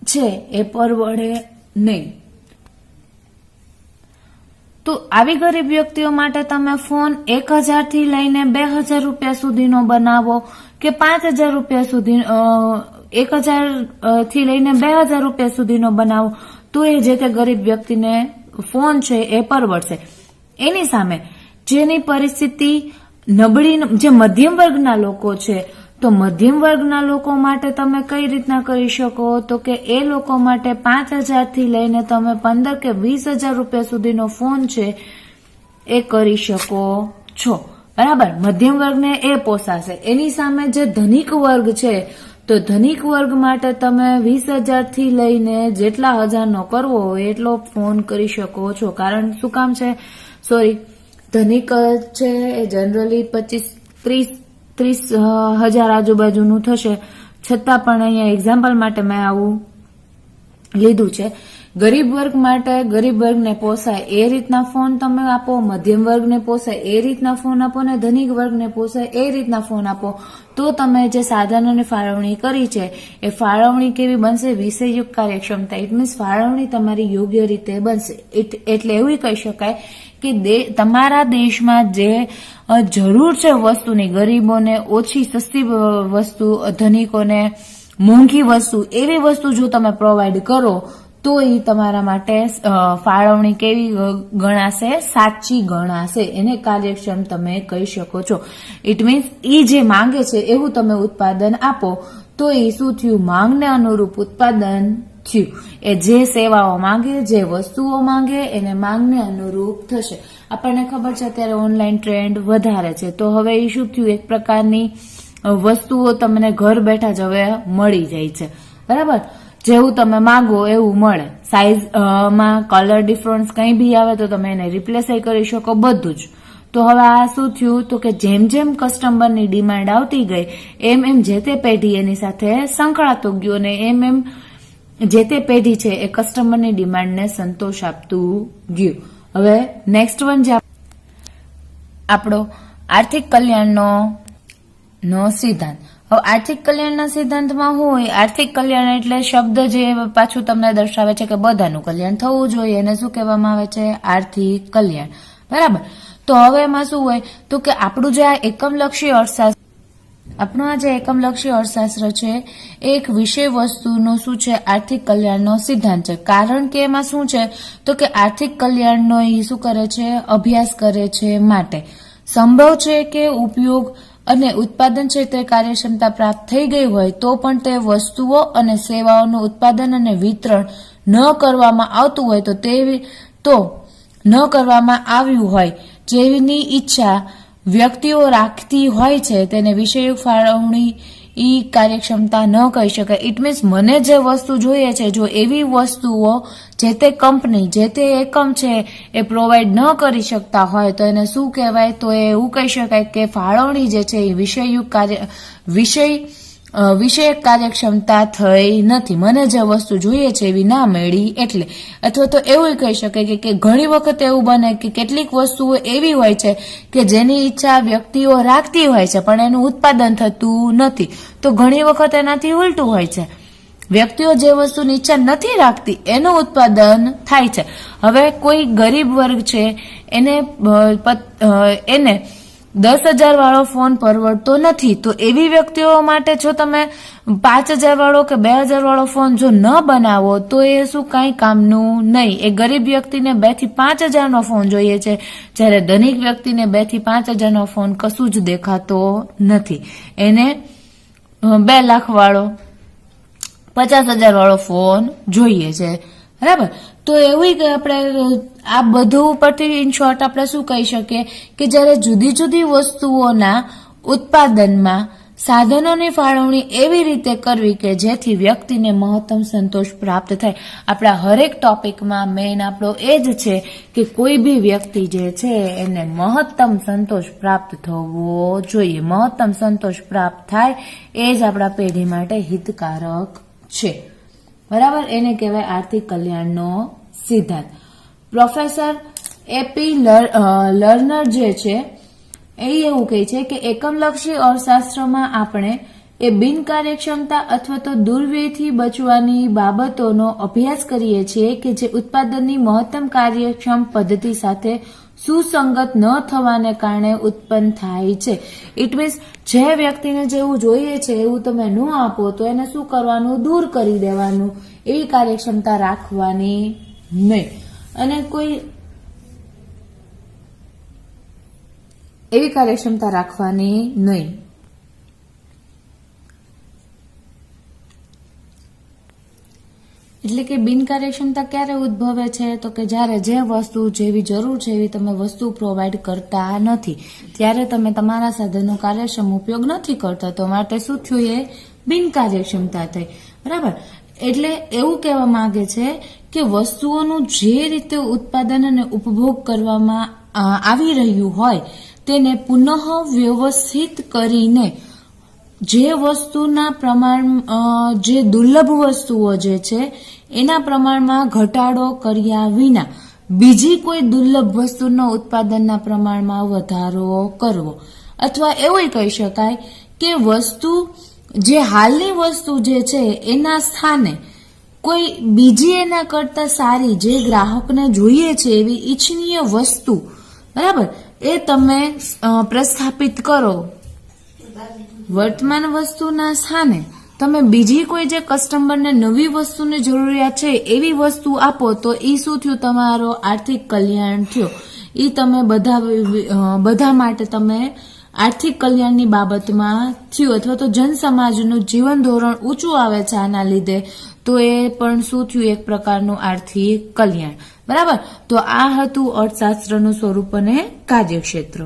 છે એ પરવડે નહીં. તો આવી ગરીબ વ્યક્તિઓ માટે તમે ફોન 1000 થી લઈને 2000 રૂપિયા સુધીનો બનાવો કે 5000 રૂપિયા સુધી 1000 થી લઈને 2000 રૂપિયા સુધીનો બનાવો તો એ જે તે ગરીબ વ્યક્તિને ફોન છે એ પરવડશે. એની સામે જેની પરિસ્થિતિ નબળી, જે મધ્યમ વર્ગના લોકો છે, તો મધ્યમ વર્ગના લોકો માટે તમે કઈ રીતના કરી શકો? તો કે એ લોકો માટે 5000 થી લઈને તમે 15 કે 20000 રૂપિયા સુધીનો ફોન છે એ કરી શકો છો. બરાબર. મધ્યમ વર્ગને એ પોસાશે. એની સામે જે ધનિક વર્ગ છે તો ધનિક વર્ગ માટે તમે 20000 થી લઈને જેટલા હજારનો કરવો હોય એટલો ફોન કરી શકો છો. કારણ શું કામ છે? ધનિક છે એ જનરલી 25-30 હજાર આજુબાજુનું થશે. છતાં પણ અહીંયા એક્ઝામ્પલ માટે મેં આવું લીધું છે. ગરીબ વર્ગ માટે ગરીબ વર્ગને પોસાય એ રીતના ફોન તમે આપો, મધ્યમ વર્ગને પોસાય એ રીતના ફોન આપો ને ધનિક વર્ગને પોસાય એ રીતના ફોન આપો. તો તમે જે સાધનોની ફાળવણી કરી છે એ ફાળવણી કેવી બનશે? વિષયયુક્ત કાર્યક્ષમતા. ઇટ મીન્સ ફાળવણી તમારી યોગ્ય રીતે બનશે. એટલે એવું કહી શકાય કે તમારા દેશમાં જે જરૂર છે વસ્તુની, ગરીબોને ઓછી સસ્તી વસ્તુ, ધનિકોને મોંઘી વસ્તુ, એવી વસ્તુ જો તમે પ્રોવાઈડ કરો તો એ તમારા માટે ફાળવણી કેવી ગણાશે? સાચી ગણાશે. એને કાર્યક્ષમ તમે કહી શકો છો. ઇટ મીન્સ એ જે માંગે છે એવું તમે ઉત્પાદન આપો તો એ શું થયું? માંગને અનુરૂપ ઉત્પાદન થયું. એ જે સેવાઓ માંગે, જે વસ્તુઓ માંગે એને માંગને અનુરૂપ થશે. આપણને ખબર છે અત્યારે ઓનલાઈન ટ્રેન્ડ વધારે છે, તો હવે એ શું થયું? એક પ્રકારની વસ્તુઓ તમને ઘર બેઠા જ હવે મળી જાય છે. બરાબર. જેવું તમે માંગો એવું મળે. સાઈઝમાં કલર ડિફરન્સ કંઈ બી આવે તો તમે એને રિપ્લેસ કરી શકો, બધું જ. તો હવે આ શું થયું? તો કે જેમ જેમ કસ્ટમરની ડિમાન્ડ આવતી ગઈ એમ એમ જે તે પેઢી એની સાથે સંકળાતું ગયું અને એમ એમ જે તે પેઢી છે એ કસ્ટમરની ડિમાન્ડને સંતોષ આપતું ગયું. હવે નેક્સ્ટ વન જે આપણો આર્થિક કલ્યાણનો સિદ્ધાંત. હવે આર્થિક કલ્યાણના સિદ્ધાંતમાં હોય, આર્થિક કલ્યાણ એટલે શબ્દ જે પાછું તમને દર્શાવે છે કે બધાનું કલ્યાણ થવું જોઈએ, એને શું કહેવામાં આવે છે? આર્થિક કલ્યાણ. બરાબર. તો હવે એમાં શું હોય? તો કે આપણું જે આ એકમલક્ષી અર્થશાસ્ત્ર છે એ એક વિષય વસ્તુનો શું છે? આર્થિક કલ્યાણનો સિદ્ધાંત છે. કારણ કે એમાં શું છે? તો કે આર્થિક કલ્યાણનો એ શું કરે છે? અભ્યાસ કરે છે. માટે સંભવ છે કે ઉપયોગ અને ઉત્પાદન ક્ષેત્રે કાર્યક્ષમતા પ્રાપ્ત થઈ ગઈ હોય તો પણ તે વસ્તુઓ અને સેવાઓનું ઉત્પાદન અને વિતરણ ન કરવામાં આવતું હોય તો ન કરવામાં આવ્યું હોય જેની ઈચ્છા વ્યક્તિઓ રાખતી હોય છે તેને વિષયયુક્ત ફાળવણી કાર્યક્ષમતા ન કહી શકાય. ઇટ મીન્સ મને જે વસ્તુ જોઈએ છે, જો એવી વસ્તુઓ જે તે કંપની, જે તે એકમ છે એ પ્રોવાઈડ ન કરી શકતા હોય તો એને શું કહેવાય? તો એવું કહી શકાય કે ફાળવણી જે છે એ વિષય વિષયક કાર્યક્ષમતા થઈ નથી, મને જે વસ્તુ જોઈએ છે એવી ના મળી એટલે. અથવા તો એવું કહી શકાય કે ઘણી વખત એવું બને કે કેટલીક વસ્તુઓ એવી હોય છે કે જેની ઈચ્છા વ્યક્તિઓ રાખતી હોય છે પણ એનું ઉત્પાદન થતું નથી. તો ઘણી વખત એનાથી ઉલટું હોય છે, વ્યક્તિઓ જે વસ્તુની ઈચ્છા નથી રાખતી એનું ઉત્પાદન થાય છે. હવે કોઈ ગરીબ વર્ગ છે એને 10,000 વાળો ફોન પરવડતો નથી, તો એવી વ્યક્તિઓ માટે જો તમે 5,000 વાળો કે 2,000 વાળો ફોન જો ન બનાવો તો એ શું કાંઈ કામનું નહીં. એ ગરીબ વ્યક્તિને 2 થી 5,000 નો ફોન જોઈએ છે, જ્યારે ધનિક વ્યક્તિને 2 થી 5,000 નો ફોન કશું જ દેખાતો નથી. એને 2 લાખ વાળો 50,000 વાળો ફોન જોઈએ છે, બરાબર. તો એવું કે આપણે આ બધું ઉપરથી ઇન શોર્ટ આપણે શું કહી શકીએ કે જ્યારે જુદી જુદી વસ્તુઓના ઉત્પાદનમાં સાધનોની ફાળવણી એવી રીતે કરવી કે જેથી વ્યક્તિને મહત્તમ સંતોષ પ્રાપ્ત થાય. આપણા હરેક ટોપિકમાં મેઇન આપણો એ જ છે કે કોઈ બી વ્યક્તિ જે છે એને મહત્તમ સંતોષ પ્રાપ્ત થવો જોઈએ. મહત્તમ સંતોષ પ્રાપ્ત થાય એ જ આપણા પેઢી માટે હિતકારક છે, બરાબર. એને કહેવાય આર્થિક કલ્યાણનો સિદ્ધાંત. પ્રોફેસર એપી લર્નર જે છે એ એવું કહે છે કે એકમલક્ષી અર્થશાસ્ત્રમાં આપણે એ બિનકાર્યક્ષમતા અથવા તો દુર્વ્યયથી બચવાની બાબતોનો અભ્યાસ કરીએ છીએ કે જે ઉત્પાદનની મહત્તમ કાર્યક્ષમ પદ્ધતિ સાથે સુસંગત ન થવાને કારણે ઉત્પન્ન થાય છે. ઇટ મીન્સ જે વ્યક્તિને જેવું જોઈએ છે એવું તમે ન આપો તો એને શું કરવાનું, દૂર કરી દેવાનું. એવી કાર્યક્ષમતા રાખવાની નહીં. અને કોઈ એવી કાર્યક્ષમતા રાખવાની નહીં. એટલે કે બિનકાર્યક્ષમતા ક્યારે ઉદ્ભવે છે તો કે જ્યારે જે વસ્તુ જેવી જરૂર છે એવી તમે વસ્તુ પ્રોવાઈડ કરતા નથી, ત્યારે તમે તમારા સાધનનો કાર્યક્ષમ ઉપયોગ નથી કરતા, તો માટે શું થયું, એ બિનકાર્યક્ષમતા થઈ, બરાબર. એટલે એવું કહેવા માંગે છે કે વસ્તુઓનું જે રીતે ઉત્પાદન અને ઉપભોગ કરવામાં આવી રહ્યું હોય તેને પુનઃ વ્યવસ્થિત કરીને જે વસ્તુના પ્રમાણ જે દુર્લભ વસ્તુઓ જે છે એના પ્રમાણમાં ઘટાડો કર્યા વિના બીજી કોઈ દુર્લભ વસ્તુના ઉત્પાદનના પ્રમાણમાં વધારો કરવો. અથવા એવું કહી શકાય કે વસ્તુ જે હાલની વસ્તુ જે છે એના સ્થાને કોઈ બીજી એના કરતા સારી જે ગ્રાહકને જોઈએ છે એવી ઈચ્છનીય વસ્તુ, બરાબર, એ તમે પ્રસ્થાપિત કરો. વર્તમાન વસ્તુના સ્થાને તમે બીજી કોઈ જે કસ્ટમરને નવી વસ્તુની જરૂરિયાત છે એવી વસ્તુ આપો તો એ શું થયું, તમારો આર્થિક કલ્યાણ થયો. એ તમે બધા માટે તમે આર્થિક કલ્યાણની બાબતમાં થયું. અથવા તો જનસમાજનું જીવન ધોરણ ઊંચું આવે છે આના લીધે, તો એ પણ શું થયું, એક પ્રકારનું આર્થિક કલ્યાણ, બરાબર. તો આ હતું અર્થશાસ્ત્રનું સ્વરૂપ અને કાર્યક્ષેત્ર.